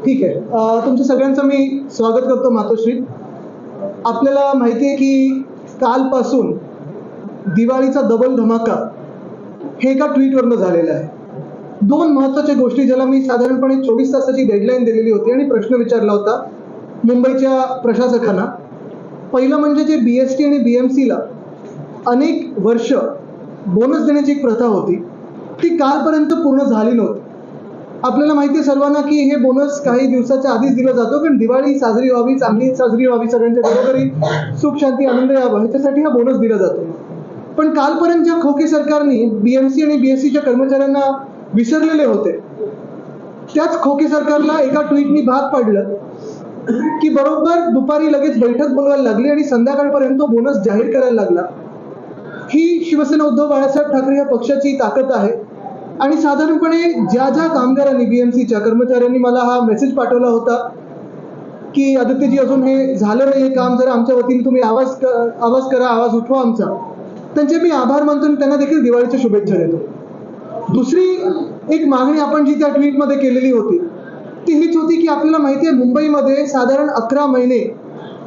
ठीक आहे. तुमच्या सगळ्यांचं मी स्वागत करतो मातोश्री. आपल्याला माहिती आहे की कालपासून दिवाळीचा डबल धमाका हे एका ट्विटवरनं झालेलं आहे. दोन महत्त्वाच्या गोष्टी ज्याला मी साधारणपणे 24 तासाची डेडलाईन दिलेली होती आणि प्रश्न विचारला होता मुंबईच्या प्रशासकांना. पहिलं म्हणजे जे BST आणि BMCला अनेक वर्ष बोनस देण्याची एक प्रथा होती ती कालपर्यंत पूर्ण झाली नव्हती. आपल्याला माहिती आहे सर्वांना की हे बोनस काही दिवसाच्या आधीच दिला जातो, कारण दिवाळी साजरी व्हावी, चांगली साजरी व्हावी, सगळ्यांच्या घरोघरी सुख शांती आनंद यावा ह्याच्यासाठी हा बोनस दिला जातो. पण कालपर्यंत ज्या खोके सरकारने BMC आणि BSCच्या कर्मचाऱ्यांना विसरलेले होते, त्याच खोके सरकारला एका ट्विटनी भाग पाडलं की बरोबर दुपारी लगेच बैठक बोलवायला लागली आणि संध्याकाळपर्यंत तो बोनस जाहीर करायला लागला. ही शिवसेना उद्धव बाळासाहेब ठाकरे या पक्षाची ताकद आहे. आणि साधारणपणे ज्या ज्या कामगारांनी BMCच्या कर्मचाऱ्यांनी मला हा मेसेज पाठवला होता की आदित्यजी अजून हे झालं नाही, हे काम जरा आमच्या वतीने तुम्ही आवाज करा, आवाज उठवा आमचा, त्यांचे मी आभार मानतो आणि त्यांना देखील दिवाळीच्या शुभेच्छा देतो. दुसरी एक मागणी आपण जी त्या ट्विटमध्ये केलेली होती ती हीच होती की आपल्याला माहिती आहे मुंबईमध्ये साधारण 11 महिने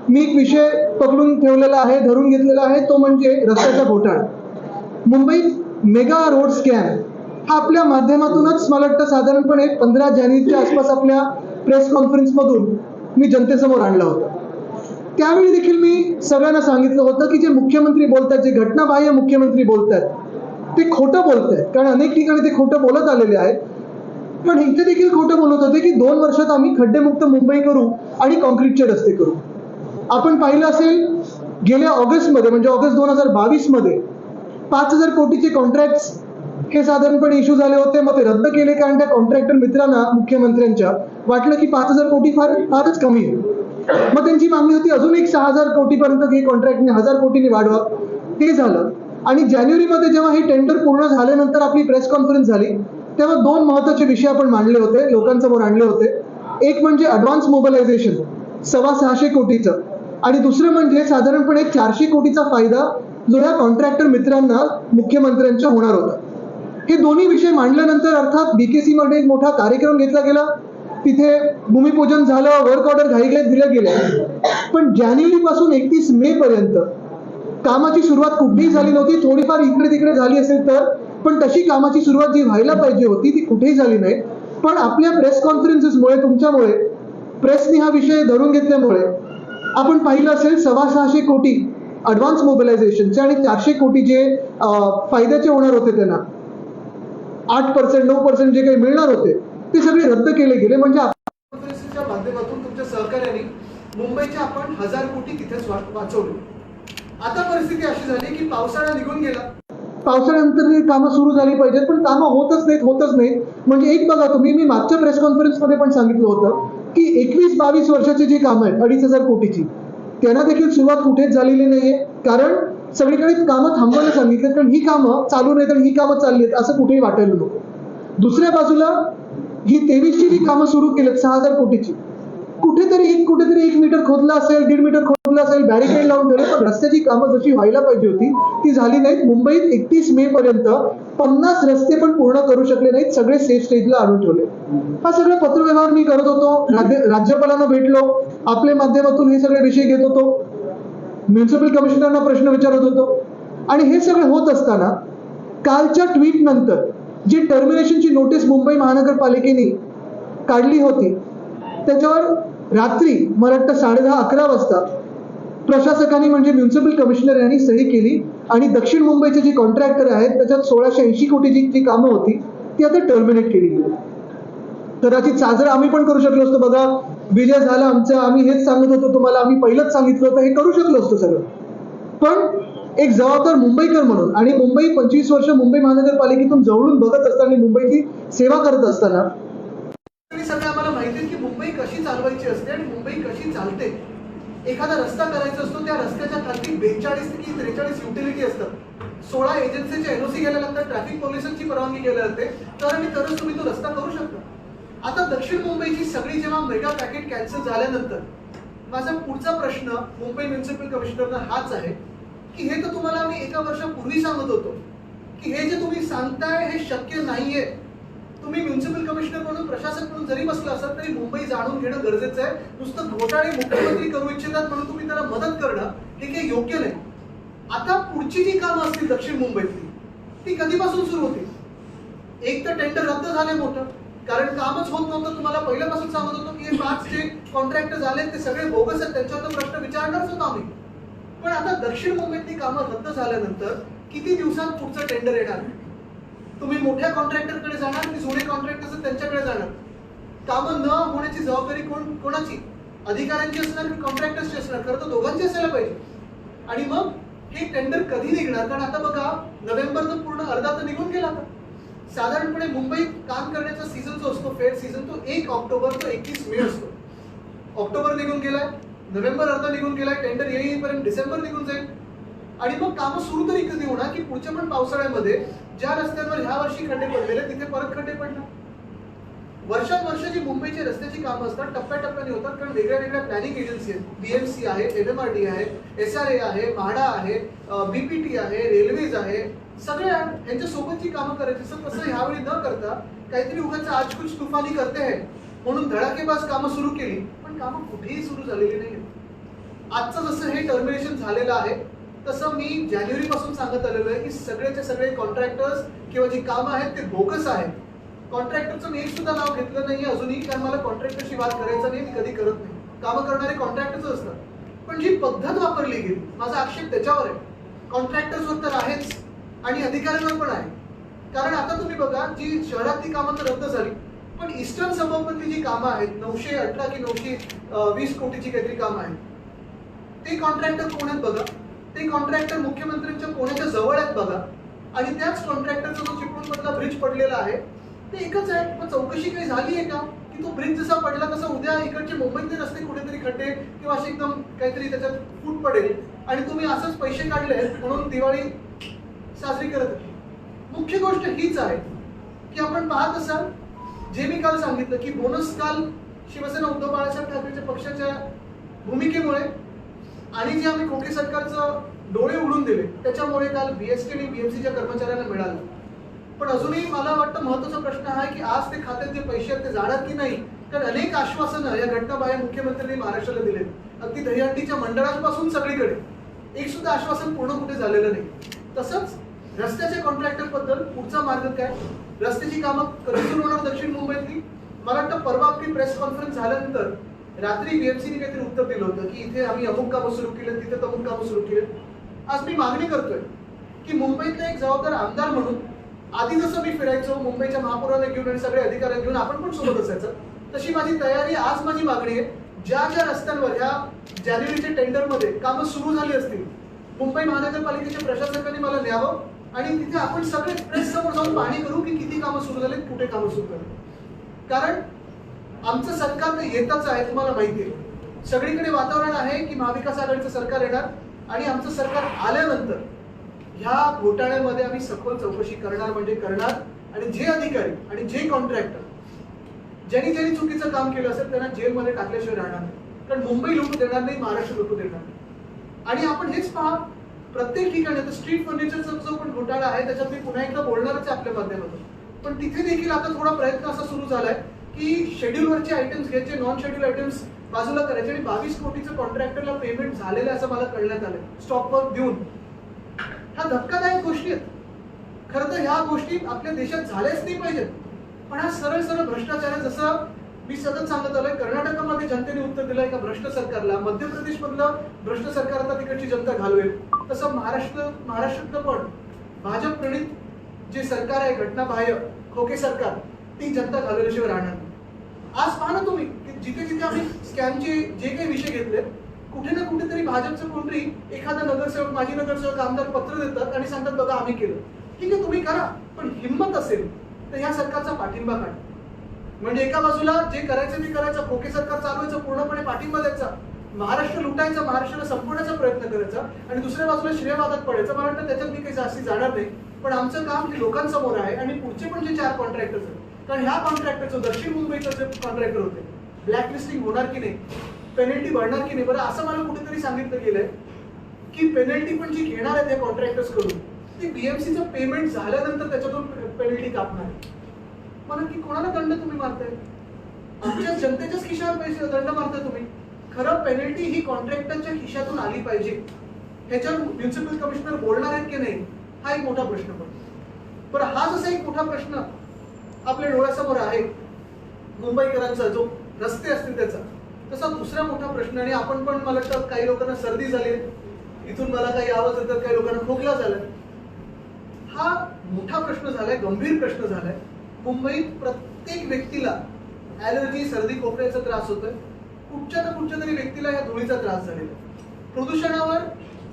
मी एक विषय पकडून ठेवलेला आहे, धरून घेतलेला आहे, तो म्हणजे रस्त्याचा घोटाळा. मुंबईत मेगा रोड स्कॅम हा आपल्या माध्यमातूनच मला वाटतं साधारणपणे 15 जानेवारीच्या आसपास आपल्या प्रेस कॉन्फरन्समधून मी जनतेसमोर आणला होता. त्यावेळी देखील मी सगळ्यांना सांगितलं होतं की जे मुख्यमंत्री बोलतात, जे घटनाबाह्य मुख्यमंत्री बोलतात ते खोटं बोलतात, कारण अनेक ठिकाणी ते खोटं बोलत आलेले आहेत. पण इथे देखील खोटं बोलत होते की 2 वर्षात आम्ही खड्डेमुक्त मुंबई करू आणि कॉन्क्रीटचे रस्ते करू. आपण पाहिलं असेल गेल्या ऑगस्टमध्ये म्हणजे ऑगस्ट 2022 मध्ये 5,000 कोटीचे कॉन्ट्रॅक्ट्स हे साधारणपणे इश्यू झाले होते. मग ते रद्द केले कारण त्या कॉन्ट्रॅक्टर मित्रांना मुख्यमंत्र्यांच्या वाटलं की 5,000 कोटी फारच कमी आहे. मग त्यांची मागणी होती अजून एक 6,000 कोटीपर्यंत हे कॉन्ट्रॅक्टने 1,000 कोटीने वाढवा. ते झालं आणि जानेवारीमध्ये जेव्हा हे टेंडर पूर्ण झाल्यानंतर आपली प्रेस कॉन्फरन्स झाली तेव्हा 2 महत्त्वाचे विषय आपण मांडले होते, लोकांसमोर आणले होते. एक म्हणजे ॲडव्हान्स मोबिलायझेशन 625 कोटीचं आणि दुसरं म्हणजे साधारणपणे 400 कोटीचा फायदा जो ह्या कॉन्ट्रॅक्टर मित्रांना मुख्यमंत्र्यांच्या होणार होता. हे दोन्ही विषय मांडल्यानंतर अर्थात BKC मध्ये एक मोठा कार्यक्रम घेतला गेला, तिथे भूमिपूजन झालं, वर्क ऑर्डर घाईघाईत दिल्या गेल्या. पण जानेवारी पासून 31 मे पर्यंत कामाची सुरुवात कुठेही झाली नव्हती. थोडीफार इकडे तिकडे झाली असेल तर, पण तशी कामाची सुरुवात जी व्हायला पाहिजे होती ती कुठेही झाली नाही. पण आपल्या प्रेस कॉन्फरन्सेसमुळे, तुमच्यामुळे, प्रेसने हा विषय धरून घेतल्यामुळे आपण पाहिलं असेल 625 कोटी ॲडव्हान्स मोबिलायझेशनचे आणि 400 कोटी जे फायद्याचे होणार होते त्यांना 8% 9% जे काही मिळणार होते ते सगळे रद्द केले गेले. म्हणजे कॉन्फरन्सच्या माध्यमातून तुमच्या सहकार्याने मुंबईचे आपण 1,000 कोटी तिथेच वाचवले. आता परिस्थिती अशी झाली की पावसाळा निघून गेला, पावसाळ्यानंतर कामं सुरू झाली पाहिजेत, पण कामं होतच नाहीत. म्हणजे एक बघा तुम्ही, मी मागच्या प्रेस कॉन्फरन्समध्ये पण सांगितलं होतं की 21-22 वर्षाची जी कामं आहेत 2,500 कोटीची त्यांना देखील सुरुवात कुठेच झालेली नाहीये. कारण सगळीकडे कामं थांबवायला सांगितलं, कारण ही कामं चालू नाहीत आणि ही कामं चालली आहेत असं कुठेही वाटायला नको. दुसऱ्या बाजूला ही 23ची जी कामं सुरू केलीत 6,000 कोटीची, कुठेतरी 1 मीटर खोदलं असेल, 1.5 मीटर खोदलं असेल, बॅरिकेड लावून ठेवले, पण रस्त्याची कामं जशी व्हायला पाहिजे होती ती झाली नाहीत. मुंबईत 31 मे पर्यंत 50 रस्ते पण पूर्ण करू शकले नाहीत, सगळे सेफ स्टेजला आणून ठेवले. हा सगळा पत्रव्यवहार मी करत होतो, राज्यपालांना भेटलो, आपल्या माध्यमातून हे सगळे विषय घेत होतो, म्युन्सिपल कमिशनरना प्रश्न विचारत होतो. आणि हे सगळे होत असताना कालच्या ट्विट नंतर जी टर्मिनेशनची नोटीस मुंबई महानगरपालिकेने काढली होती त्याच्यावर रात्री मला वाटतं 10:30-11 वाजता प्रशासकांनी म्हणजे म्युन्सिपल कमिशनर यांनी सही केली आणि दक्षिण मुंबईचे जे कॉन्ट्रॅक्टर आहेत त्याच्यात 1,680 कोटीची जी कामं होती ती आता टर्मिनेट केली गेली. कदाचित साजरा आम्ही पण करू शकलो असतो. बघा विजय झाला आमचा, आम्ही हेच सांगत होतो तुम्हाला, आम्ही पहिलंच सांगितलं होतं, हे करू शकलो असतो सगळं. पण एक जबाबदार मुंबईकर म्हणून आणि मुंबई 25 वर्ष मुंबई महानगरपालिकेतून जवळून बघत असताना, मुंबईची सेवा करत असताना सगळं आम्हाला माहिती आहे की मुंबई कशी चालवायची असते आणि मुंबई कशी चालते. एखादा रस्ता करायचा असतो, त्या रस्त्याच्या खाली 42 की 43 युटिलिटी असतात, 16 एजन्सीचे NOC घ्यायला लागतात, ट्रॅफिक पोलिसांची परवानगी घ्यायला लागते, तरच तुम्ही तो रस्ता करू शकता. आता दक्षिण मुंबईची सगळी जेव्हा मेगा पॅकेट कॅन्सल झाल्यानंतर माझा पुढचा प्रश्न मुंबई म्युन्सिपल कमिशनरना हाच आहे की हे तर तुम्हाला आम्ही 1 वर्षापूर्वी सांगत होतो की हे जे तुम्ही सांगताय हे शक्य नाहीये. तुम्ही तुम्ही म्युन्सिपल कमिशनर म्हणून प्रशासक म्हणून जरी बसला असाल तरी मुंबई जाणून घेणं गरजेचं आहे. नुसतं घोटाळे मुख्यमंत्री करू इच्छितात म्हणून तुम्ही त्याला मदत करणं हे काही योग्य नाही. आता पुढची जी कामं असतील दक्षिण मुंबईतली ती कधीपासून सुरू होतील? एक तर टेंडर रद्द झाले मोठं, कारण कामच होत नव्हतं. तुम्हाला पहिल्यापासून सांगत होतो की हे 5 जे कॉन्ट्रॅक्टर झाले ते सगळे बोगस आहेत, त्यांच्यावर प्रश्न विचारणारच होतो आम्ही. पण आता दक्षिण मुंबईतली कामं रद्द झाल्यानंतर किती दिवसात पुढचं टेंडर येणार? तुम्ही मोठ्या कॉन्ट्रॅक्टरकडे जाणार की जुने कॉन्ट्रॅक्टर त्यांच्याकडे जाणार? कामं न होण्याची जबाबदारी कोणाची? अधिकाऱ्यांची असणार की कॉन्ट्रॅक्टर्सची असणार? खरं तर दोघांची असायला पाहिजे. आणि मग हे टेंडर कधी निघणार? कारण आता बघा, नोव्हेंबर तर पूर्ण अर्धा तर निघून गेला. आता साधारणपणे मुंबईत काम करण्याचा सीझन जो असतो, फेअर सीझन, तो 1 ऑक्टोबर ते 31 मे असतो. ऑक्टोबर निघून गेलाय, नोव्हेंबर अर्धा निघून गेलाय, टेंडर येईपर्यंत डिसेंबर निघून जाईल. आणि मग कामं सुरू तरी कधी होणार की पुढच्या पण पावसाळ्यामध्ये ज्या रस्त्यांवर ह्या वर्षी खड्डे पडलेले तिथे परत खड्डे पडणार? वर्षानुवर्ष जी मुंबईची रस्त्याची कामं असतात टप्प्याटप्प्याने होतात, कारण वेगळ्या वेगळ्या प्लॅनिंग एजन्सी आहेत. बीएमसी आहे, एमएमआरडी आहे, SRA आहे, म्हाडा आहे, BPT आहे, रेल्वेज आहे, सगळ्या यांच्या सोबतची कामं करायची. तसं ह्यावेळी न करता काहीतरी उगाच आज कुछ तुफानी करते आहे म्हणून धडाकेबाज कामं सुरू केली, पण कामं कुठेही सुरू झालेली नाही. आजचं जसं हे टर्मिनेशन झालेलं आहे तसं मी जानेवारी पासून सांगत आलेलो आहे की सगळेचे सगळे कॉन्ट्रॅक्टर्स किंवा जी कामं आहेत ते बोगस आहेत. कॉन्ट्रॅक्टरचं मी एक सुद्धा नाव घेतलं नाही अजूनही, कारण मला कॉन्ट्रॅक्टरशी वाद करायचा नाही, मी कधी करत नाही. कामं करणारे कॉन्ट्रॅक्टरच असतात. पण जी पद्धत वापरली गेली, माझा आक्षेप त्याच्यावर आहे. कॉन्ट्रॅक्टर्सवर तर आहेच आणि अधिकाऱ्यांवर पण आहे. कारण आता तुम्ही बघा, जी शहरातली कामं तर रद्द झाली, पण ईस्टर्न सबअर्बमधली जी कामं आहेत 918 की 920 कोटीची काहीतरी कामं आहेत, ते कॉन्ट्रॅक्टर कोण आहेत बघा. ते कॉन्ट्रॅक्टर मुख्यमंत्र्यांच्या कोणाच्या जवळ आहेत बघा. आणि त्याच कॉन्ट्रॅक्टरचा जो चिपळूण मधला ब्रिज पडलेला आहे ते एकच आहे. पण चौकशी काही झाली आहे का की तो ब्रिज जसा पडला तसा उद्या इकडचे मुंबईतले रस्ते कुठेतरी खड्डे किंवा असे एकदम काहीतरी त्याच्यात फूट पडेल आणि तुम्ही असंच पैसे काढले म्हणून दिवाळी साजरी करत होती? मुख्य गोष्ट हीच आहे की आपण पाहत असाल, जे मी काल सांगितलं की बोनस काल शिवसेना उद्धव बाळासाहेब ठाकरेच्या पक्षाच्या भूमिकेमुळे आणि जे आम्ही खोके सरकारचं डोळे उडून दिले त्याच्यामुळे काल BST आणि BMCच्या कर्मचाऱ्यांना मिळालं. पण अजूनही मला वाटतं महत्वाचा प्रश्न हा आहे की आज ते खात्यात जे पैसे आहेत ते जाणार की नाही. कारण अनेक आश्वासनं या घटनाबाह्य मुख्यमंत्र्यांनी महाराष्ट्राला दिले, अगदी दहीहंडीच्या मंडळांपासून सगळीकडे. एक सुद्धा आश्वासन पूर्ण कुठे झालेलं नाही. तसंच रस्त्याच्या कॉन्ट्रॅक्टर बद्दल पुढचा मार्ग काय? रस्त्याची कामं कधी सुरू होणार दक्षिण मुंबईतली? मला वाटतं परवा आपली प्रेस कॉन्फरन्स झाल्यानंतर रात्री BMCने काहीतरी उत्तर दिलं होतं की इथे आम्ही अमुक कामं सुरू केले, तिथे तमुक कामं सुरू केले. आज मी मागणी करतोय की मुंबईतला एक जबाबदार आमदार म्हणून आधी जसं मी फिरायचो मुंबईच्या महापौरांना घेऊन आणि सगळे अधिकाऱ्यांना घेऊन आपण पण सोबत असायचं, तशी माझी तयारी आज माझी मागणी आहे. ज्या ज्या रस्त्यांवर ह्या जानेवारीच्या टेंडरमध्ये कामं सुरू झाली असतील, मुंबई महानगरपालिकेच्या प्रशासकांनी मला न्यावं आणि तिथे आपण सगळे प्रेस समोर जाऊन पाहणी करू की किती कामं सुरू झाली, कुठे कामं सुरू झाली. कारण आमचं सरकार तर येतच आहे, तुम्हाला माहिती आहे. सगळीकडे वातावरण आहे की महाविकास आघाडीचं सरकार येणार आणि आमचं सरकार आल्यानंतर ह्या घोटाळ्यामध्ये आम्ही सखोल चौकशी करणार म्हणजे करणार. आणि जे अधिकारी आणि जे कॉन्ट्रॅक्टर ज्यांनी ज्यांनी चुकीचं काम केलं असेल त्यांना जेलमध्ये टाकल्याशिवाय राहणार नाही. कारण मुंबई लुटू देणार नाही, महाराष्ट्र लुटू देणार नाही. आणि आपण हेच पहा, प्रत्येक ठिकाणी आता स्ट्रीट फर्निचरचा जो पण घोटाळा आहे त्याच्यात मी पुन्हा एकदा बोलणारच आहे आपल्या माध्यमातून. पण तिथे देखील आता थोडा प्रयत्न असा सुरू झालाय की शेड्यूलवरचे आयटम्स घ्यायचे, नॉन शेड्यूल आयटम्स बाजूला करायचे आणि 22 कोटीचं कॉन्ट्रॅक्टरला पेमेंट झालेलं असं मला कळण्यात आलंय स्टॉकवर देऊन. ह्या धक्कादायक गोष्टी आहेत. खरं तर ह्या गोष्टी आपल्या देशात झाल्याच नाही पाहिजेत. पण हा सरळ सरळ भ्रष्टाचार आहे. जसं मी सतत सांगत आलोय, कर्नाटकामध्ये जनतेने उत्तर दिलं एका भ्रष्ट सरकारला, मध्य प्रदेश मधलं भ्रष्ट सरकार आता तिकडची जनता घालवेल, तसं महाराष्ट्रातलं पण भाजप प्रणित जे सरकार आहे, घटनाबाह्य खोके सरकार, ती जनता घालवल्याशिवाय राहणार नाही. आज पहा ना तुम्ही, जिथे जिथे आम्ही स्कॅमचे जे काही विषय घेतले, कुठे ना कुठेतरी भाजपचं कोणतरी एखादा नगरसेवक, माजी नगरसेवक, आमदार पत्र देतात आणि सांगतात बघा आम्ही केलं. ठीक आहे, तुम्ही करा, पण हिंमत असेल तर या सरकारचा पाठिंबा काढा. म्हणजे एका बाजूला जे करायचं ते करायचं, खोके सरकार चालवायचं, पूर्णपणे पाठिंबा द्यायचा, महाराष्ट्र लुटायचा, महाराष्ट्राला संपवण्याचा प्रयत्न करायचा आणि दुसऱ्या बाजूला श्रेयवादात पडायचं. मला वाटतं त्याच्यात मी काही जास्ती जाणार नाही. पण आमचं काम हे लोकांसमोर आहे आणि पुढचे पण जे 4 कॉन्ट्रॅक्टर्स आहेत, कारण ह्या कॉन्ट्रॅक्टरचं दक्षिण मुंबईचं जे कॉन्ट्रॅक्टर होते, ब्लॅकलिस्टिंग होणार की नाही, पेनल्टी भरणार की नाही. बरं, असं मला कुठेतरी सांगितलं गेलंय की पेनल्टी पण जी घेणार आहेत या कॉन्ट्रॅक्टर्स कडून ती BMCचं पेमेंट झाल्यानंतर त्याच्यातून पेनल्टी कापणार आहे. मला की कोणाला दंड तुम्ही मारताय? आमच्या जनतेच्याच खिशावर पैसे दंड मारताय तुम्ही. खरं पेनल्टी ही कॉन्ट्रॅक्टरच्या खिशातून आली पाहिजे. ह्याच्यावर म्युन्सिपल कमिशनर बोलणार आहेत की नाही हा एक मोठा प्रश्न पडतो. बरं, हा जसा एक मोठा प्रश्न आपल्या डोळ्यासमोर आहे मुंबईकरांचा, जो रस्ते असतील त्याचा, तसा दुसरा मोठा प्रश्न, आणि आपण पण, मला वाटतं काही लोकांना सर्दी झाली, इथून मला काही आवाज येतात, काही लोकांना खोकला झालाय. हा मोठा प्रश्न झालाय, गंभीर प्रश्न झालाय. मुंबईत प्रत्येक व्यक्तीला ॲलर्जी, सर्दी, खोकल्याचा त्रास होतोय. कुठच्या ना कुठच्या तरी व्यक्तीला या धुळीचा त्रास झालेला आहे. प्रदूषणावर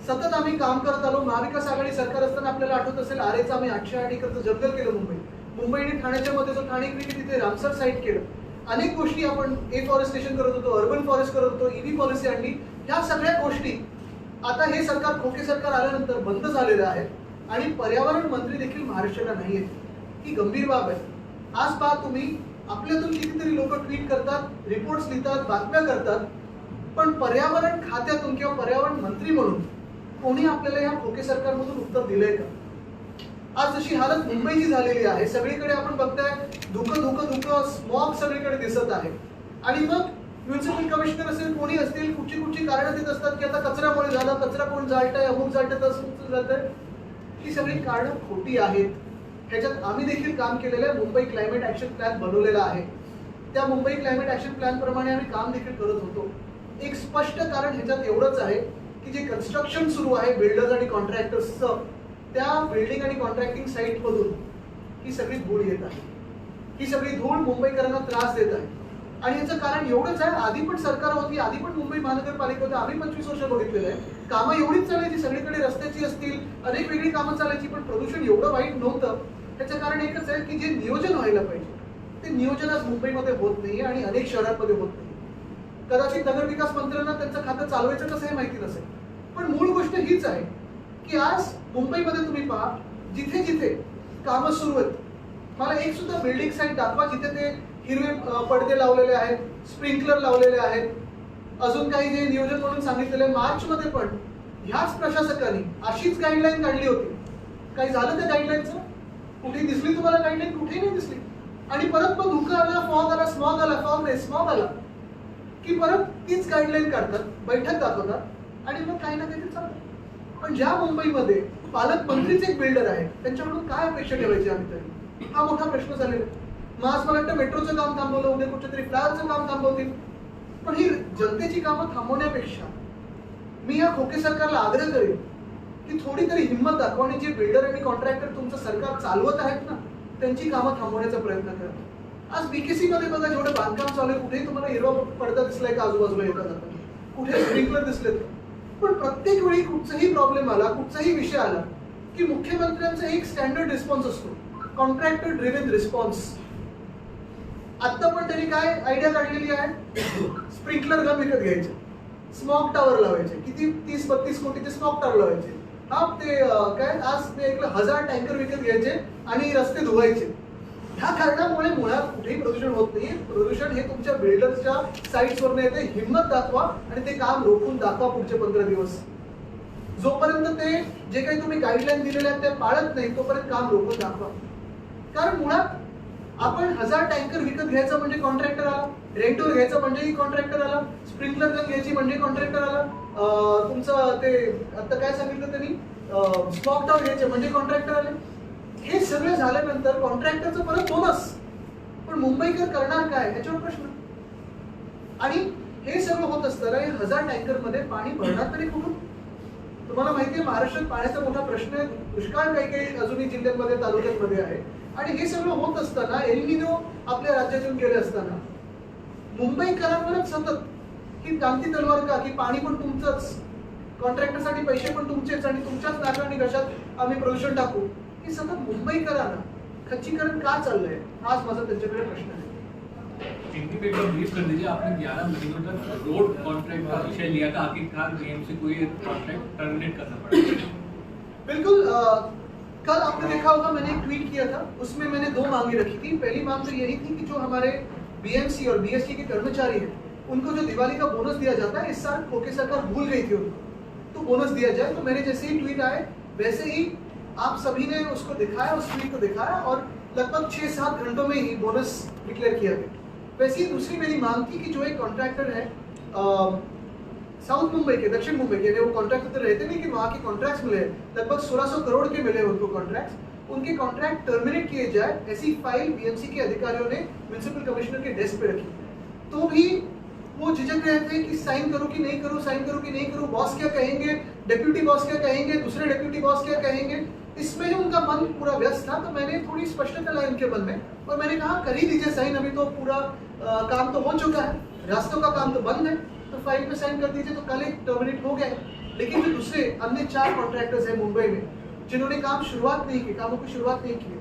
सतत आम्ही काम करत आलो. महाविकास आघाडी सरकार असताना आपल्याला आठवत असेल, आरेचं आम्ही 808 एकरचं जंगल केलं मुंबईने ठाण्याच्या मध्ये जो ठाणे क्रिकेट तिथे रामसर साईट केलं. अनेक गोष्टी आपण एफॉरेस्टेशन करत होतो, अर्बन फॉरेस्ट करत होतो, ईव्ही पॉलिसी आणली. ह्या सगळ्या गोष्टी आता हे सरकार, खोके सरकार आल्यानंतर बंद झालेलं आहे. आणि पर्यावरण मंत्री देखील महाराष्ट्राला नाही आहेत. ही गंभीर बाब आहे. आज पहा तुम्ही, आपल्यातून कितीतरी लोक ट्विट करतात, रिपोर्ट्स लिहितात, बातम्या करतात, पण पर्यावरण खात्यातून किंवा पर्यावरण मंत्री म्हणून कोणी आपल्याला या खोके सरकारमधून उत्तर दिलंय का? आज जशी हालत मुंबईची झालेली आहे, सगळीकडे आपण बघताय धुकं धुकं धुकं, स्मॉग सगळीकडे दिसत आहे. आणि मग म्युन्सिपल कमिशनर असेल, कोणी असतील, कुठची कारणं देत असतात की आता कचऱ्यामुळे झालं, कचरा कोण जाळतंय, अमुक जाळतंय, तसं जातंय. ही सगळी कारणं खोटी आहेत. ह्याच्यात आम्ही देखील काम केलेलं आहे. मुंबई क्लायमेट ऍक्शन प्लॅन बनवलेला आहे. त्या मुंबई क्लायमेट ऍक्शन प्लॅन प्रमाणे आम्ही काम देखील करत होतो. एक स्पष्ट कारण ह्याच्यात एवढंच आहे की जे कन्स्ट्रक्शन सुरू आहे बिल्डर्स आणि कॉन्ट्रॅक्टर्सचं, त्या बिल्डिंग आणि कॉन्ट्रॅक्टिंग साईट मधून ही सगळी धूळ येत आहे. ही सगळी धूळ मुंबईकरांना त्रास देत आहे. आणि याचं कारण एवढंच आहे, आधी पण सरकार होती, आधी पण मुंबई महानगरपालिका होती, आम्ही 25 वर्ष बघितलेलं आहे. कामं एवढीच चालायची, सगळीकडे रस्त्याची असतील, अनेक वेगळी कामं चालायची, पण प्रदूषण एवढं वाईट नव्हतं. त्याचं कारण एकच आहे की जे नियोजन व्हायला पाहिजे ते नियोजन आज मुंबईमध्ये होत नाही आणि अनेक शहरांमध्ये होत नाही. कदाचित नगरविकास मंत्र्यांना त्यांचं खातं चालवायचं कसं हे माहिती नसेल, पण मूळ गोष्ट हीच आहे की आज मुंबईमध्ये तुम्ही पहा, जिथे जिथे कामं सुरू आहेत, मला एक सुद्धा बिल्डिंग साईट दाखवा जिथे ते हिरवे पडदे लावलेले आहेत, स्प्रिंकलर लावलेले आहेत, अजून काही जे नियोजन म्हणून सांगितलेले. मार्च मध्ये पण ह्याच प्रशासकांनी अशीच गाईडलाईन काढली होती. काही झालं त्या गाईडलाईनचं? कुठे दिसली तुम्हाला गाईडलाईन? कुठेही नाही दिसली. आणि परत मग धुकं आलं, फॉग आला, स्मॉग आला, स्मॉग आला की परत तीच गाईडलाईन काढतात, बैठक दाखवतात आणि मग काही ना काहीतरी चालतं. पण ज्या मुंबईमध्ये पालकमंत्रीच एक बिल्डर आहे, त्यांच्याकडून काय अपेक्षा ठेवायची आम्ही तरी? हा मोठा प्रश्न झालेला. मग आज मला वाटतं मेट्रोचं काम थांबवलं, उद्या कुठच्या तरी फ्लायरचं काम थांबवतील. पण ही जनतेची कामं थांबवण्यापेक्षा मी या खोके सरकारला आग्रह करेन की थोडी तरी हिंमत दाखवा आणि जे बिल्डर आणि कॉन्ट्रॅक्टर तुमचं सरकार चालवत आहेत ना, त्यांची कामं थांबवण्याचा प्रयत्न करा. आज बीकेसी मध्ये बघा, जेवढं बांधकाम चालू आहे, कुठेही तुम्हाला हिरवा पडदा दिसलाय का आजूबाजूला येता जाताना? कुठे स्प्रिंकलर दिसलेत? पण प्रत्येक वेळी कुठचाही प्रॉब्लेम आला, कुठचाही विषय आला की मुख्यमंत्र्यांचा एक स्टँडर्ड रिस्पॉन्स असतो, कॉन्ट्रॅक्टर ड्रिव्हन रिस्पॉन्स. आता पण त्यांनी काय आयडिया काढलेली आहे? स्प्रिंकलर गन विकत घ्यायचे, स्मॉग टावर लावायचे, किती 30-32 कोटीचे स्मॉग टावर लावायचे. हा ते काय, आज ते ऐकलं 1000 टँकर विकत घ्यायचे आणि रस्ते धुवायचे. ह्या कारणामुळे मुळात कुठेही प्रदूषण होत नाही. प्रदूषण हे तुमच्या बिल्डर्सच्या साईट्सवर येते. हिंमत दाखवा आणि ते काम रोखून दाखवा पुढचे 15 दिवस. जोपर्यंत ते जे काही तुम्ही गाईडलाईन दिलेल्या आहेत ते पाळत नाही, तोपर्यंत काम रोखून दाखवा. कारण मुळात आपण 1000 टँकर विकत घ्यायचं म्हणजे कॉन्ट्रॅक्टर आला, रेंटवर घ्यायचं म्हणजेही कॉन्ट्रॅक्टर आला, स्प्रिंकलर गन घ्यायची म्हणजे कॉन्ट्रॅक्टर आला, तुमचं ते आता काय सांगितलं त्यांनी, स्मॉग टावर घ्यायचे म्हणजे कॉन्ट्रॅक्टर आले. हे सगळं झाल्यानंतर कॉन्ट्रॅक्टरचं परत बोनस. पण मुंबईकर करणार काय ह्याच्यावर प्रश्न. आणि हे सगळं होत असताना 1000 टँकर मध्ये पाणी भरणार तरी कुठून? तुम्हाला माहितीये महाराष्ट्रात पाण्याचा मोठा प्रश्न आहे. दुष्काळ काही काही अजूनही जिल्ह्यांमध्ये, तालुक्यांमध्ये आहे. आणि हे सगळं होत असताना, एल निनो आपल्या राज्यातून गेले असताना मुंबईकरांवरच सतत ही क्रांती तलवार का, की पाणी पण तुमचंच, कॉन्ट्रॅक्टरसाठी पैसे पण तुमचेच आणि तुमच्याच नाका आणि घशात आम्ही प्रदूषण टाकू. हे सतत मुंबईकरांना खच्चीकरण का चाललंय? हाच माझा त्यांच्याकडे प्रश्न आहे. ब्रीफ कर दीजिए, आपने 11 महीनों तक रोड कॉन्ट्रैक्ट का विषय लिया था, आखिरकार नियम से कोई कॉन्ट्रैक्ट टर्मिनेट करना पड़ा? बिल्कुल। कल आपने देखा होगा मैंने एक ट्वीट किया था, उसमें मैंने 2 मांगे रखी थी। पहली मांग तो यही थी कि जो हमारे बीएमसी और बीएसटी के कर्मचारी हैं, उनको जो दिवाली का बोनस दिया जाता है, इस साल खोके सरकार भूल गई थी उनको, तो बोनस दिया जाए। तो मैंने जैसे ही ट्वीट आए वैसे ही आप सभी ने उसको दिखाया, उस ट्वीट को दिखाया और लगभग 6-7 घंटों में ही बोनस डिक्लेयर किया गया। वैसे ही दूसरी मेरी मांग थी कि जो एक कॉन्ट्रैक्टर है साउथ मुंबई के, दक्षिण मुंबई के, वो कॉन्ट्रैक्ट तो रहते नहीं कि वहाँ के कॉन्ट्रैक्ट्स मिले, लगभग 1600 करोड़ के मिले उनको कॉन्ट्रैक्ट्स, उनके कॉन्ट्रैक्ट टर्मिनेट किए जाए, ऐसी फाइल बीएमसी के अधिकारियों ने म्युनिसिपल कमिश्नर के डेस्क पे रखी। तो भी वो झिझक रहे थे कि साइन करो कि नहीं करो, साइन करो कि नहीं करो, बॉस क्या कहेंगे, डेप्यूटी बॉस क्या कहेंगे, दूसरे डेप्यूटी बॉस क्या कहेंगे। इसमें ही उनका मन पूरा व्यस्त था। तो मैंने थोड़ी स्पष्टता लाई उनके मन में और मैंने कहा कर ही दीजिए साइन, अभी तो पूरा काम तो हो चुका है, रास्तों का काम तो बंद है, तो फाइल पे साइन कर दीजिए। तो कल एक टर्मिनेट हो गया। लेकिन जो दूसरे अन्य 4 कॉन्ट्रैक्टर्स हैं मुंबई में जिन्होंने कामों की शुरुआत नहीं की,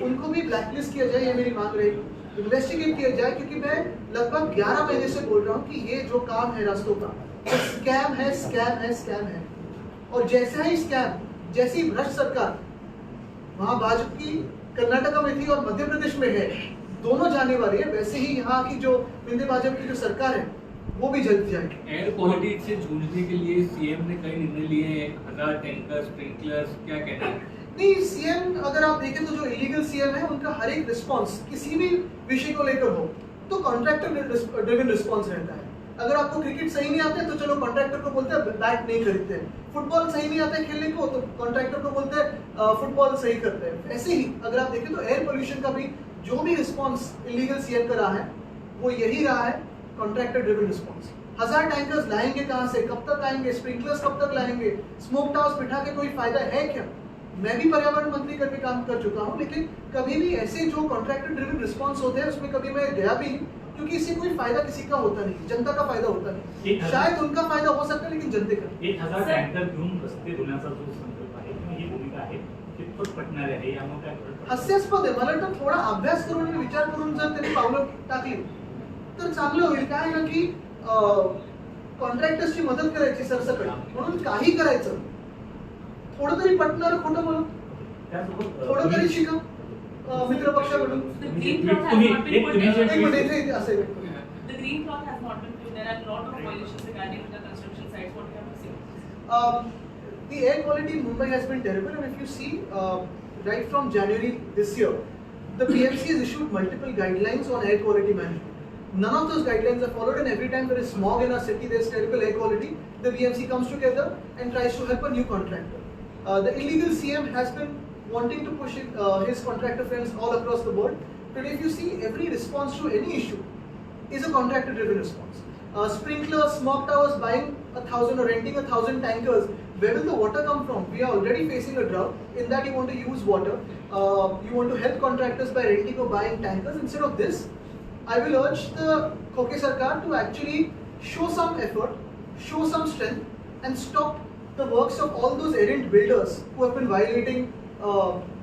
उनको भी ब्लैकलिस्ट किया जाए, ये मेरी मांग रहेगी। इन्वेस्टिगेट किया जाए, क्योंकि मैं लगभग 11 महीने से बोल रहा हूँ कि ये जो काम है रास्तों का, स्कैम है। और जैसा ही स्कैम, जैसी भ्रष्ट सरकार वहाँ भाजपा की कर्नाटका में थी और मध्य प्रदेश में है, दोनों जाने वाली है, वैसे ही यहाँ की जो विंध्य भाजपा की जो सरकार है वो भी जल्द जाएगी। एयर क्वालिटी से जूझने के लिए सीएम ने कई निर्णय लिए हैं, 1000 टैंकर, स्प्रिंकलर्स, क्या कहना है? नहीं, सीएम अगर आप देखें तो जो इलीगल सीएम है उनका हर एक रिस्पॉन्स किसी भी विषय को लेकर हो तो कॉन्ट्रैक्टर ड्रिवन रिस्पॉन्स रहता है। अगर आपको क्रिकेट सही नहीं आता है तो चलो कॉन्ट्रैक्टर को बोलते हैं बैट नहीं खरीदते हैं, फुटबॉल सही नहीं आता है खेलने को तो कॉन्ट्रैक्टर को बोलते हैं फुटबॉल सही करते हैं। ऐसे ही अगर आप देखें तो एयर पोल्यूशन का भी जो भी रिस्पॉन्स इलीगल सीएम का रहा है वो यही रहा है, कॉन्ट्रैक्टर ड्रिवन रिस्पॉन्स। 1000 टैंकर्स लाएंगे कहाँ से, कब तक आएंगे, स्प्रिंकलर्स कब तक लाएंगे, स्मोक टावर्स बिठा के कोई फायदा है क्या? मैं भी पर्यावरण मंत्री करके काम कर चुका हूँ, लेकिन कभी भी ऐसे जो कॉन्ट्रैक्टर ड्रिवन रिस्पॉन्स होते हैं उसमें कभी मैं गया भी नहीं, क्योंकि इससे कोई फायदा किसी का होता नहीं, जनता का फायदा होता नहीं। शायद उनका फायदा हो सकता है लेकिन जनते का। 1000 टँकर घेऊन रस्ते धुण्याचा जो संकल्प आहे किंवा ही भूमिका आहे कितपत पटणारी आहे यामुळे काय फरक पडतो? हास्यास्पद आहे। मला वाटतं थोडा अभ्यास करून आणि विचार करून जर त्यांनी पावलं टाकली तर चांगलं होईल। काय आहे ना की कॉन्ट्रॅक्टर्सची मदत करायची सरसकट, म्हणून काही करायचं, थोडं तरी पटणार, खोटं बोलून थोडं तरी शिका मित्र पक्षाकडून। The green cloth has not been put एक there. मिनिट इथे असेल। The green cloth has not been put there. There are a lot of violations regarding the construction sites. What do you have to say? The air quality in Mumbai has been terrible, and if you see, right from January this year, the PMC has issued multiple guidelines on air quality management. None of those guidelines are followed, and every time there is smog in our city, there is terrible air quality, the PMC comes together and tries to help a new contractor. The illegal CM has been wanting to push his contractor friends all across the board. Today, if you see, every response to any issue is a contractor-driven response. Sprinklers, smog towers, buying 1,000 or renting 1,000 tankers. Where will the water come from? We are already facing a drought. In that, you want to use water. You want to help contractors by renting or buying tankers. Instead of this, I will urge the Khoke Sarkar to actually show some effort, show some strength, and stop the works of all those errant builders who have been violating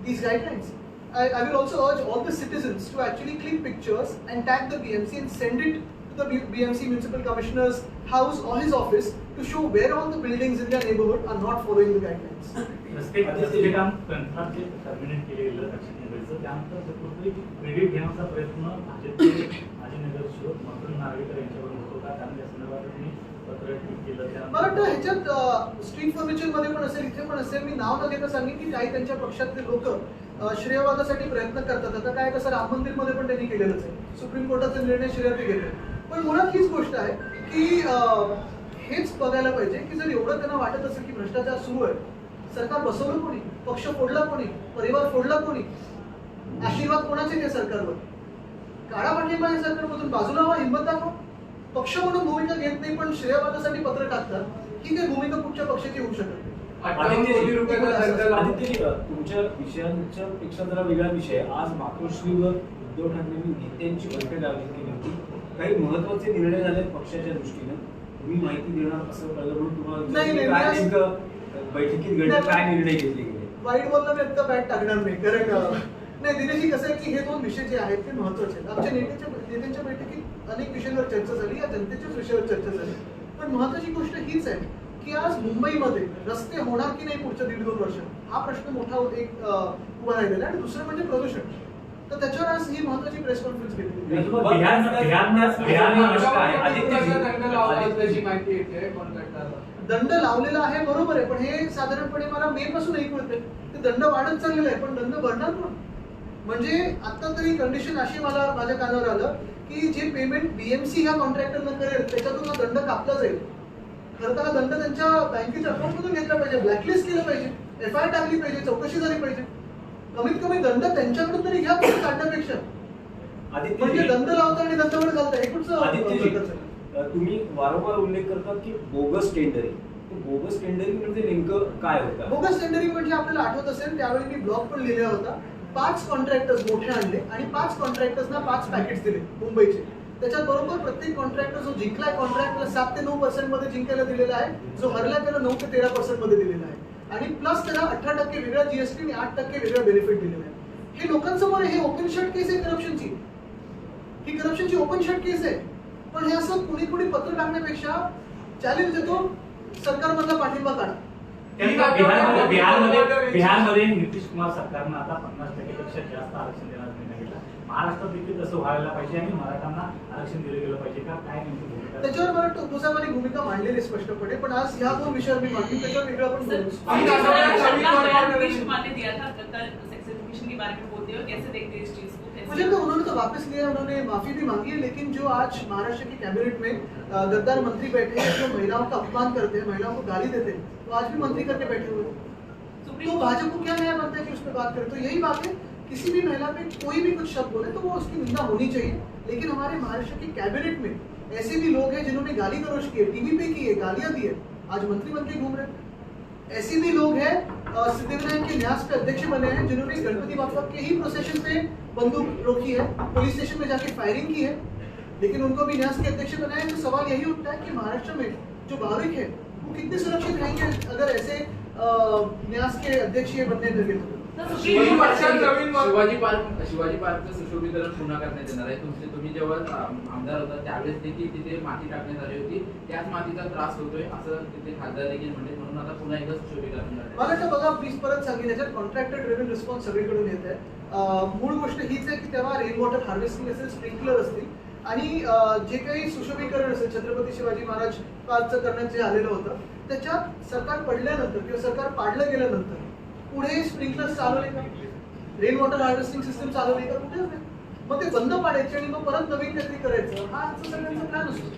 these guidelines. I will also urge all the citizens to actually click pictures and tag the BMC and send it to the BMC Municipal Commissioner's house or his office to show where all the buildings in their neighborhood are not following the guidelines. रस्ते काम कंत्राट जे terminate केलेलं दक्षिण मुंबईचं त्यानंतर कुठेतरी credit घेण्याचा प्रयत्न भाजपचे माजी नगरसेवक मकरंद नार्वेकर यांच्याकडून होतो का? कारण या संदर्भात त्यांनी पत्र ट्विट केलं। मला वाटतं ह्याच्यात स्ट्रीट फर्निचर मध्ये पण असेल, इथे पण असेल, मी नाव न घेता सांगेन की काही त्यांच्या पक्षातले लोक श्रेयवादासाठी प्रयत्न करतात। आता काय कसं राम मंदिर मध्ये पण त्यांनी केलेलंच आहे, सुप्रीम कोर्टाचा निर्णय श्रेयार्थी घेतले। पण मुळात हीच गोष्ट आहे की हेच बघायला पाहिजे की जर एवढं त्यांना वाटत असेल की भ्रष्टाचार सुरू आहे, सरकार बसवलं कोणी, पक्ष फोडला कोणी, परिवार फोडला कोणी, आशीर्वाद कोणाचे त्या सरकारवर, काळा पाठिंबा या सरकारमधून बाजूला व्हा, हिंमत दाखवा। पक्ष म्हणून भूमिका घेत नाही पण श्रेयवादासाठी पत्र टाकतात, ही काही भूमिका कुठच्या पक्षाची होऊ शकत नाही। आदित्य, तुमच्या विषयांच्या पेक्षा जरा वेगळा विषय। आज मातोश्रीवर उद्धव ठाकरेंनी नेत्यांची बैठक आयोजित केली होती, काही महत्त्वाचे निर्णय झाले पक्षाच्या दृष्टीने, तुम्ही माहिती देणार असं कळलं म्हणून तुम्हाला काय नेमकं बैठकीत घडलं, काय निर्णय घेतले गेले? वाईट बोलणं मी आता बॅट टाकणार नाही, कारण नाही दिनेशजी कसं आहे की हे 2 विषय जे आहेत ते महत्त्वाचे आहेत। आमच्या नेत्यांच्या बैठकीत अनेक विषयांवर चर्चा झाली, या जनतेच्याच विषयावर चर्चा झाली, पण महत्त्वाची गोष्ट हीच आहे की आज मुंबईमध्ये रस्ते होणार की नाही पुढच्या 1.5-2 वर्ष, हा प्रश्न मोठा एक उभा राहिलेला आहे। आणि दुसरं म्हणजे प्रदूषण, तर त्याच्यावर आज ही महत्त्वाची प्रेस कॉन्फरन्स घेतली। दंड लावलेला आहे बरोबर आहे, पण हे साधारणपणे मला मे पासून ऐकू येते ते दंड वाढत चाललेला आहे, पण दंड भरणार कोण? म्हणजे आता तरी कंडिशन अशी मला माझ्या कानावर आलं की जे पेमेंट बीएमसी ह्या कॉन्ट्रॅक्टरनं करेल त्याच्यातून हा दंड कापला जाईल. खरं तर हा दंड त्यांच्या बँकेच्या अकाउंटमधून घेतला पाहिजे, ब्लॅकलिस्ट केलं पाहिजे, FIR टाकली पाहिजे, चौकशी झाली पाहिजे. कमीत कमी दंड त्यांच्याकडून तरी घ्या पैसे काढण्यापेक्षा. म्हणजे दंड लावता आणि दंडवड घालता हे कुठचं. तुम्ही वारंवार उल्लेख करतात की बोगस टेंडरिंग. बोगस टेंडरिंग म्हणजे नेमकं काय होतं? बोगस टेंडरिंग म्हणजे आपल्याला आठवत असेल त्यावेळी मी ब्लॉग पण लिहिला होता. 5 कॉन्ट्रॅक्टर्स मोठे आणले आणि 5 कॉन्ट्रॅक्टर्सना 5 पॅकेट्स दिले मुंबईचे. त्याच्यात बरोबर प्रत्येक कॉन्ट्रॅक्टर जो जिंकलाय कॉन्ट्रॅक्टला 7 ते 9% मध्ये जिंकायला दिलेला आहे, जो हरला त्याला 9 ते 13% मध्ये दिलेला आहे आणि प्लस त्याला 18% वेगळा जीएसटी आणि 8% वेगळा बेनिफिट दिलेला आहे. हे लोकांसमोर हे ओपन शट केस आहे करप्शनची. ही करप्शनची ओपन शट केस आहे. पण हे असं कुणी पत्र टाकण्यापेक्षा चॅलेंज देतो सरकारमधला पाठिंबा काढा. बिहारमध्ये नितीश कुमार सरकारनं आता 50% पेक्षा जास्त आरक्षण देण्याचा निर्णय घेतला. महाराष्ट्रात देखील तसं व्हायला पाहिजे आणि मराठ्यांना आरक्षण दिलं गेलं पाहिजे का? काय नेमकी भूमिका? त्याच्यावर मला टोपसाहेबांनी भूमिका मांडलेली स्पष्टपणे, पण आज ह्या 2 विषयावर मी मांडली त्याच्यावर वेगळं आपण बोलू. मान्य दिया था सेक्स एजुकेशन के बारे में बोलते हो, कैसे देखते हैं इस चीज को? मुझे तो उन्होंने तो वापस लिया, उन्होंने माफी भी मांगी है, लेकिन जो आज महाराष्ट्र की कैबिनेट में गद्दार मंत्री बैठे हैं जो महिलाओं का अपमान करते हैं, महिलाओं को गाली देते हैं, तो आज भी मंत्री करके बैठे हुए हैं. तो भाजपा को क्या न्याय बनता है कि उस पर बात करें? तो यही बात है, किसी भी महिला पे कोई भी कुछ शब्द बोले तो वो उसकी निंदा होनी चाहिए. लेकिन हमारे महाराष्ट्र की कैबिनेट में ऐसे भी लोग हैं जिन्होंने गाली गलौज की है, टीवी पे की है, गालियां दी है, आज मंत्री बन के घूम रहे हैं. ऐसे भी लोग हैं सिद्धिविनायक के न्यास पे अध्यक्ष बने हैं जिन्होंने गणपति बापा के ही प्रोसेशन पे बंदूक रोकी है, पुलिस स्टेशन में जाके फायरिंग की है, लेकिन उनको भी न्यास के अध्यक्ष बनाया है. तो सवाल यही उठता है कि महाराष्ट्र में जो भाविक है वो कितने सुरक्षित रहेंगे अगर ऐसे न्यास के अध्यक्ष ये बनने लगे. शिवाजी पार्कचं सुशोभीकरण पुन्हा करण्यात येणार आहे. तुम्ही जेव्हा आमदार होता त्यावेळेस देखील तिथे माती टाकण्यात आली होती, त्याच मातीचा त्रास होतोय असं तिथे खासदार देखील म्हणले, म्हणून आता पुन्हा एकदा सुशोभीकरण. मला वाटतं बघा, प्लीज परत सांगेन, याच्यात कॉन्ट्रॅक्टर ड्रिव्हन रिस्पॉन्स सगळीकडून येत आहे. मूळ गोष्ट हीच आहे की तेव्हा रेन वॉटर हार्वेस्टिंग असेल, स्प्रिंकलर असतील आणि जे काही सुशोभीकरण असेल छत्रपती शिवाजी महाराज पार्कचं करण्यात जे आलेलं होतं त्याच्यात सरकार पडल्यानंतर किंवा सरकार पाडलं गेल्यानंतर पुढे स्प्रिंकलर चालवले का, रेन वॉटर हार्वेस्टिंग सिस्टम चालवली का? कुठेच नाही. मग ते बंद पाडायचे आणि मग परत नवीन काहीतरी करायचं, हा आजचा सगळ्यांचा प्लॅन असतो.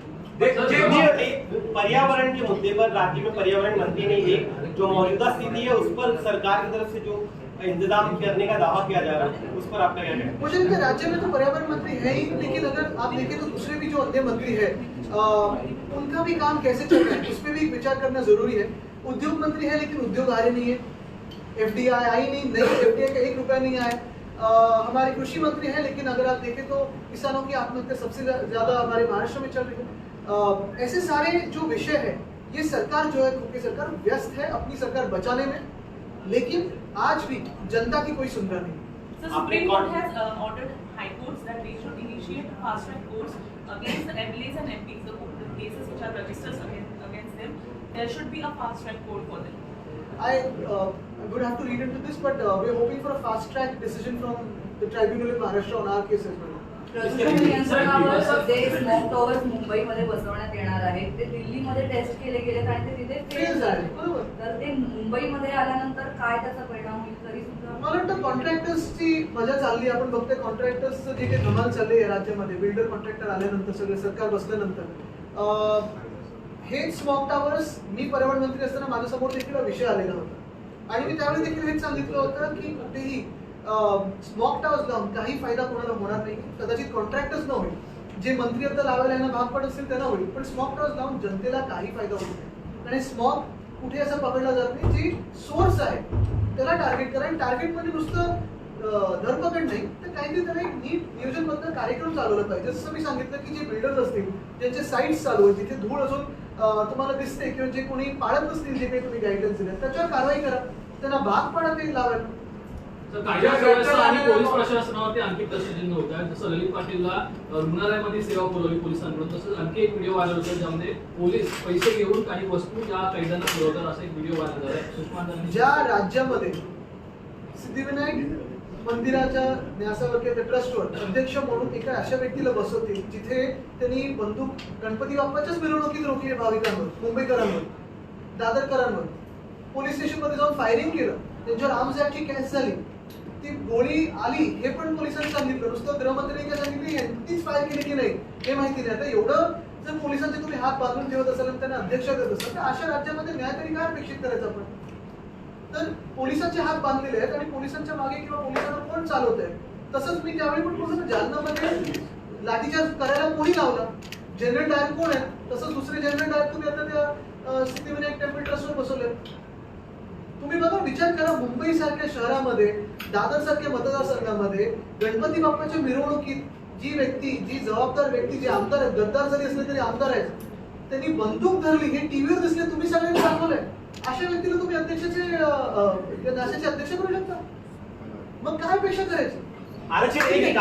पर्यावरण के मुद्दे पर राज्य में पर्यावरण मंत्री ने एक जो मौजूदा स्थिति है उस पर सरकार की तरफ से जो इंतजाम करने का दावा किया जा रहा है उस पर आपका क्या कहना है? मुझे लगता है राज्य में तो पर्यावरण मंत्री है ही, लेकिन अगर आप देखें तो दूसरे भी जो अन्य मंत्री है उनका भी काम कैसे चल रहा है उस पर भी विचार करना जरूरी है. उद्योग मंत्री है लेकिन उद्योग आ रहे नहीं है, FDI आई नहीं, नई FDI का 1 रुपया नहीं आया. हमारे कृषि मंत्री हैं लेकिन अगर आप देखें तो किसानों की आत्महत्या सबसे ज्यादा हमारे महाराष्ट्र में चल रही है. ऐसे सारे जो विषय है ये सरकार जो है खुद की सरकार व्यस्त है अपनी सरकार बचाने में, लेकिन आज भी जनता की कोई सुन रहा नहीं. So Supreme Court has ordered high courts that they should initiate fast track courts against the MLAs and MPs, the cases which are registered against them. There should be a fast track court for them. I would have to read into this, but we are hoping for a fast track decision from the tribunal in Maharashtra on our case as well. प्रदूषण नियंत्रणावर जे smoke towers मुंबईमध्ये बसवण्यात येणार आहेत ते दिल्लीमध्ये taste केले गेले आणि ते तिथे फेल झाले. तर ते मुंबईमध्ये आल्यानंतर काय त्याचा परिणाम होईल तरी सुद्धा मला वाटतं कॉन्ट्रॅक्टर्सची मजा चालली. आपण बघतोय कॉन्ट्रॅक्टर्सचं जे काही धमाल चालली आहे राज्यामध्ये, बिल्डर कॉन्ट्रॅक्टर आल्यानंतर सगळे सरकार बसल्यानंतर हे स्मॉक टावर्स, मी पर्यावरण मंत्री असताना माझ्यासमोर देखील हा विषय आलेला होता आणि मी त्यावेळी देखील हेच सांगितलं होतं की कुठेही स्मॉक टावर्स लावून काही फायदा कोणाला होणार नाही. कदाचित कॉन्ट्रॅक्टर्स न होईल, जे मंत्री आता लावायला यांना भाग पडत असेल त्यांना होईल, पण स्मॉक टावर्स लावून जनतेला काही फायदा होत नाही. आणि स्मॉक कुठे असं पकडला जात नाही, जी सोर्स आहे त्याला टार्गेट करा. आणि टार्गेटमध्ये नुसतं धरपकड नाही तर काहीतरी त्याला एक नीट नियोजनबद्ध कार्यक्रम चालवला पाहिजे. जसं मी सांगितलं की जे बिल्डर्स असतील ज्यांचे साईट्स चालू आहेत जिथे धूळ अजून तुम्हाला दिसते किंवा जे कोणी पाळत नसतील जे काही तुम्ही गाईडलाईन्स दिले त्याच्यावर कारवाई करा, त्यांना भाग पाडा ते लावायला. कायदा व्यवस्था आणि पोलीस प्रशासनावरती आणखी प्रश्नचिन्ह होत आहे. जसं ललित पाटीलला रुग्णालयामध्ये सेवा पुरवली पोलिसांकडून, तसंच आणखी एक व्हिडिओ व्हायरल होता ज्यामध्ये पोलीस पैसे घेऊन काही वस्तू त्या कैद्यांना पुरवतात असा एक व्हिडिओ व्हायरल झाला. सुषमा ज्या राज्यामध्ये सिद्धिविनायक मंदिराच्या न्यासावर किंवा ट्रस्टवर अध्यक्ष म्हणून एका अशा व्यक्तीला बसवतील जिथे त्यांनी बंदूक गणपती बाप्पाच्याच मिरवणुकीत रोखली भाविकांवर, मुंबईकरांवर, दादरकरांवर, पोलीस स्टेशनमध्ये जाऊन फायरिंग केलं, त्यांच्यावर आर्म्स ॲक्टची केस झाली, ती गोळी आली हे पण पोलिसांनी सांगितलं, नुसतं गृहमंत्र्यांनी काय सांगितली तीच फायर केली की नाही हे माहिती नाही. आता एवढं जर पोलिसांचे तुम्ही हात बांधून ठेवत असाल आणि त्यांना अध्यक्ष करत असाल तर अशा राज्यामध्ये न्याय तरी काय अपेक्षित करायचं आपण? तर पोलिसांचे हात बांधलेले आहेत आणि पोलिसांच्या मागे किंवा पोलिसांना कोण चालवत आहे? तसंच मी त्यावेळी पण बोललो ना, जालनामध्ये लाठीचार्ज करायला कोणी लावला? जनरल डायर कोण आहे? तसंच दुसरे जनरल डायर तुम्ही आता त्या सिद्धिविनायक टेम्पल ट्रस्टवर बसवले. तुम्ही बघा, विचार करा, मुंबई सारख्या शहरामध्ये, दादर सारख्या मतदारसंघामध्ये गणपती बाप्पाच्या मिरवणुकीत जी व्यक्ती, जी जबाबदार व्यक्ती, जे आमदार आहेत, गद्दार जरी असले तरी आमदार आहेत, त्यांनी बंदूक धरली हे टीव्हीवर दिसले, तुम्ही सगळ्यांनी दाखवलंय. अशा व्यक्तीला तुम्ही अध्यक्षाचे देशाचे अध्यक्ष करू शकता? मग काय अपेक्षा करायची? आरक्षण एक